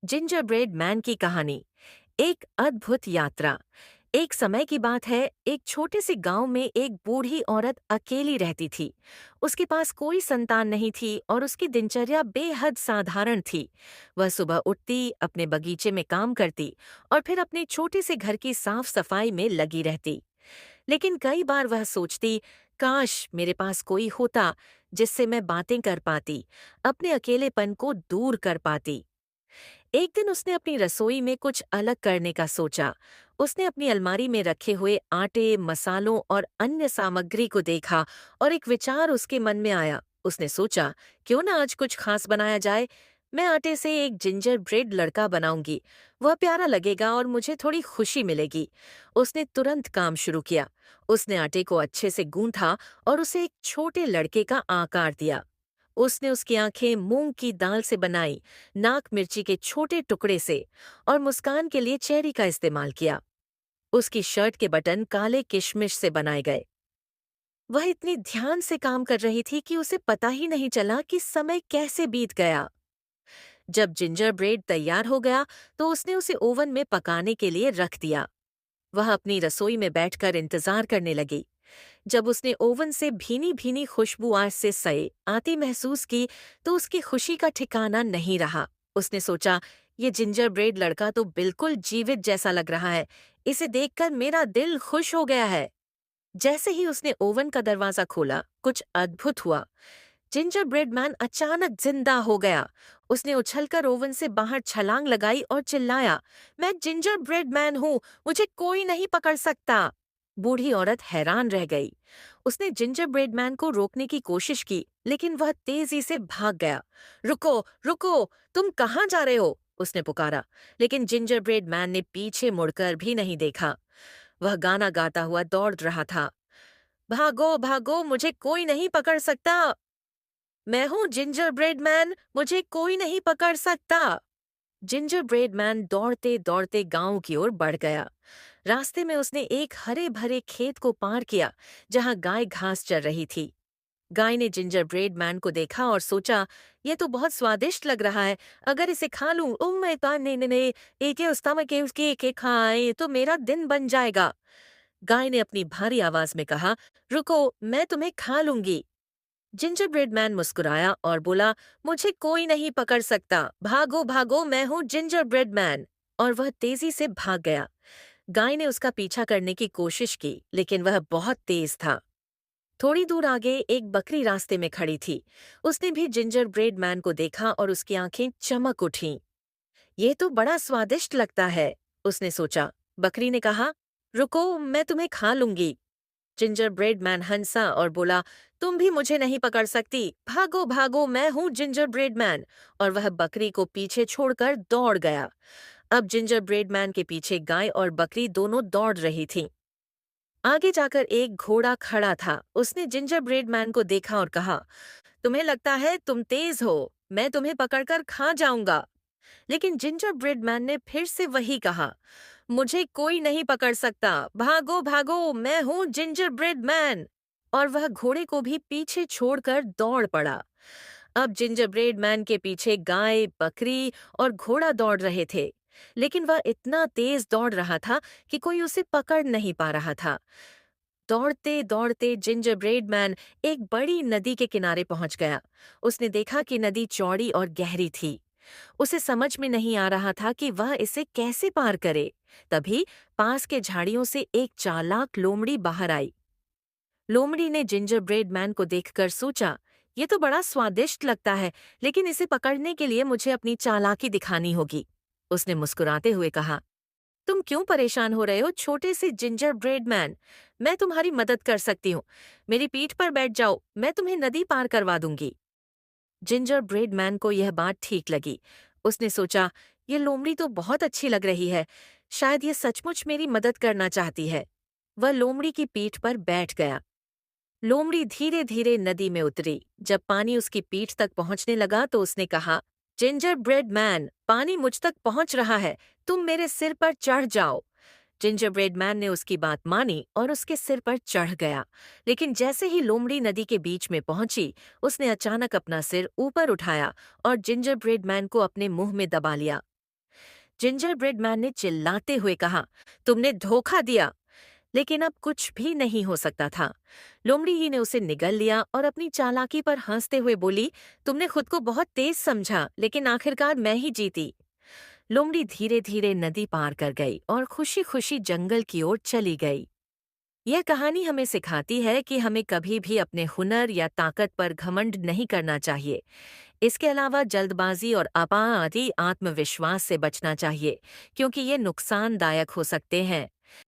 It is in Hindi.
जिंजरब्रेड मैन की कहानी। एक अद्भुत यात्रा। एक समय की बात है, एक छोटे से गांव में एक बूढ़ी औरत अकेली रहती थी। उसके पास कोई संतान नहीं थी और उसकी दिनचर्या बेहद साधारण थी। वह सुबह उठती, अपने बगीचे में काम करती और फिर अपने छोटे से घर की साफ सफाई में लगी रहती। लेकिन कई बार वह सोचती, काश मेरे पास कोई होता जिससे मैं बातें कर पाती, अपने अकेलेपन को दूर कर पाती। एक दिन उसने अपनी रसोई में कुछ अलग करने का सोचा। उसने अपनी अलमारी में रखे हुए आटे, मसालों और अन्य सामग्री को देखा और एक विचार उसके मन में आया। उसने सोचा, क्यों ना आज कुछ खास बनाया जाए। मैं आटे से एक जिंजर ब्रेड लड़का बनाऊंगी। वह प्यारा लगेगा और मुझे थोड़ी खुशी मिलेगी। उसने तुरंत काम शुरू किया। उसने आटे को अच्छे से गूंथा और उसे एक छोटे लड़के का आकार दिया। उसने उसकी आंखें मूंग की दाल से बनाई, नाक मिर्ची के छोटे टुकड़े से, और मुस्कान के लिए चेरी का इस्तेमाल किया। उसकी शर्ट के बटन काले किशमिश से बनाए गए। वह इतनी ध्यान से काम कर रही थी कि उसे पता ही नहीं चला कि समय कैसे बीत गया। जब जिंजर ब्रेड तैयार हो गया तो उसने उसे ओवन में पकाने के लिए रख दिया। वह अपनी रसोई में बैठकर इंतजार करने लगी। जब उसने ओवन से भीनी भीनी खुशबू आज से सए आती महसूस की तो उसकी खुशी का ठिकाना नहीं रहा। उसने सोचा, ये जिंजर ब्रेड लड़का तो बिल्कुल जीवित जैसा लग रहा है। इसे देखकर मेरा दिल खुश हो गया है। जैसे ही उसने ओवन का दरवाजा खोला, कुछ अद्भुत हुआ। जिंजर ब्रेड मैन अचानक जिंदा हो गया। उसने उछलकर ओवन से बाहर छलांग लगाई और चिल्लाया, मैं जिंजर ब्रेड मैन हूँ, मुझे कोई नहीं पकड़ सकता। बूढ़ी औरत हैरान रह गई। उसने जिंजर ब्रेड मैन को रोकने की कोशिश की, लेकिन वह तेजी से भाग गया। रुको, रुको, तुम कहाँ जा रहे हो? उसने पुकारा, लेकिन जिंजर ब्रेड मैन ने पीछे मुड़कर भी नहीं देखा। वह गाना गाता हुआ दौड़ रहा था। भागो, भागो, मुझे कोई नहीं पकड़ सकता। मैं हूँ जिंजर ब्रेड मैन, मुझे कोई नहीं पकड़ सकता। जिंजर ब्रेड मैन दौड़ते दौड़ते गांव की ओर बढ़ गया। रास्ते में उसने एक हरे भरे खेत को पार किया, जहां गाय घास चर रही थी। गाय ने जिंजर ब्रेड मैन को देखा और सोचा, यह तो बहुत स्वादिष्ट लग रहा है। अगर इसे खा लूं, ओ मैं ने ने ने एक उस्तामा के उसके एक खाए तो मेरा दिन बन जाएगा। गाय ने अपनी भारी आवाज में कहा, रुको, मैं तुम्हें खा लूंगी। जिंजर ब्रेड मैन मुस्कुराया और बोला, मुझे कोई नहीं पकड़ सकता। भागो, भागो, मैं हूँ जिंजर ब्रेड मैन। और वह तेजी से भाग गया। गाय ने उसका पीछा करने की कोशिश की, लेकिन वह बहुत तेज था। थोड़ी दूर आगे एक बकरी रास्ते में खड़ी थी। उसने भी जिंजर ब्रेड मैन को देखा और उसकी आंखें चमक उठीं। ये तो बड़ा स्वादिष्ट लगता है, उसने सोचा। बकरी ने कहा, रुको, मैं तुम्हें खा लूंगी। जिंजर ब्रेड मैन हंसा और बोला, तुम भी मुझे नहीं पकड़ सकती। भागो, भागो, मैं हूँ जिंजर ब्रेड मैन। और वह बकरी को पीछे छोड़कर दौड़ गया। अब जिंजर ब्रेड मैन के पीछे गाय और बकरी दोनों दौड़ रही थीं। आगे जाकर एक घोड़ा खड़ा था। उसने जिंजर ब्रेड मैन को देखा और कहा, तुम्हें लगता है तुम तेज हो, मैं तुम्हें पकड़कर खा जाऊंगा। लेकिन जिंजर ब्रेड मैन ने फिर से वही कहा, मुझे कोई नहीं पकड़ सकता। भागो, भागो, मैं हूँ जिंजर ब्रेड मैन। और वह घोड़े को भी पीछे छोड़कर दौड़ पड़ा। अब जिंजर ब्रेड मैन के पीछे गाय, बकरी और घोड़ा दौड़ रहे थे। लेकिन वह इतना तेज दौड़ रहा था कि कोई उसे पकड़ नहीं पा रहा था। दौड़ते दौड़ते जिंजर ब्रेड मैन एक बड़ी नदी के किनारे पहुंच गया। उसने देखा कि नदी चौड़ी और गहरी थी। उसे समझ में नहीं आ रहा था कि वह इसे कैसे पार करे। तभी पास के झाड़ियों से एक चालाक लोमड़ी बाहर आई। लोमड़ी ने जिंजर ब्रेड मैन को देखकर सोचा, ये तो बड़ा स्वादिष्ट लगता है, लेकिन इसे पकड़ने के लिए मुझे अपनी चालाकी दिखानी होगी। उसने मुस्कुराते हुए कहा, तुम क्यों परेशान हो रहे हो छोटे से जिंजर ब्रेड मैन? मैं तुम्हारी मदद कर सकती हूँ। मेरी पीठ पर बैठ जाओ, मैं तुम्हें नदी पार करवा दूंगी। जिंजर ब्रेड मैन को यह बात ठीक लगी। उसने सोचा, ये लोमड़ी तो बहुत अच्छी लग रही है। शायद ये सचमुच मेरी मदद करना चाहती है। वह लोमड़ी की पीठ पर बैठ गया। लोमड़ी धीरे धीरे नदी में उतरी। जब पानी उसकी पीठ तक पहुंचने लगा तो उसने कहा, जिंजर ब्रेड मैन, पानी मुझ तक पहुंच रहा है, तुम मेरे सिर पर चढ़ जाओ। जिंजर ब्रेड मैन ने उसकी बात मानी और उसके सिर पर चढ़ गया। लेकिन जैसे ही लोमड़ी नदी के बीच में पहुंची, उसने अचानक अपना सिर ऊपर उठाया और जिंजर ब्रेड मैन को अपने मुंह में दबा लिया। जिंजर ब्रेड मैन ने चिल्लाते हुए कहा, तुमने धोखा दिया। लेकिन अब कुछ भी नहीं हो सकता था। लोमड़ी ही ने उसे निगल लिया और अपनी चालाकी पर हंसते हुए बोली, तुमने खुद को बहुत तेज समझा, लेकिन आखिरकार मैं ही जीती। लोमड़ी धीरे धीरे नदी पार कर गई और खुशी खुशी जंगल की ओर चली गई। यह कहानी हमें सिखाती है कि हमें कभी भी अपने हुनर या ताकत पर घमंड नहीं करना चाहिए। इसके अलावा जल्दबाजी और आदि आत्मविश्वास से बचना चाहिए, क्योंकि ये नुकसानदायक हो सकते हैं।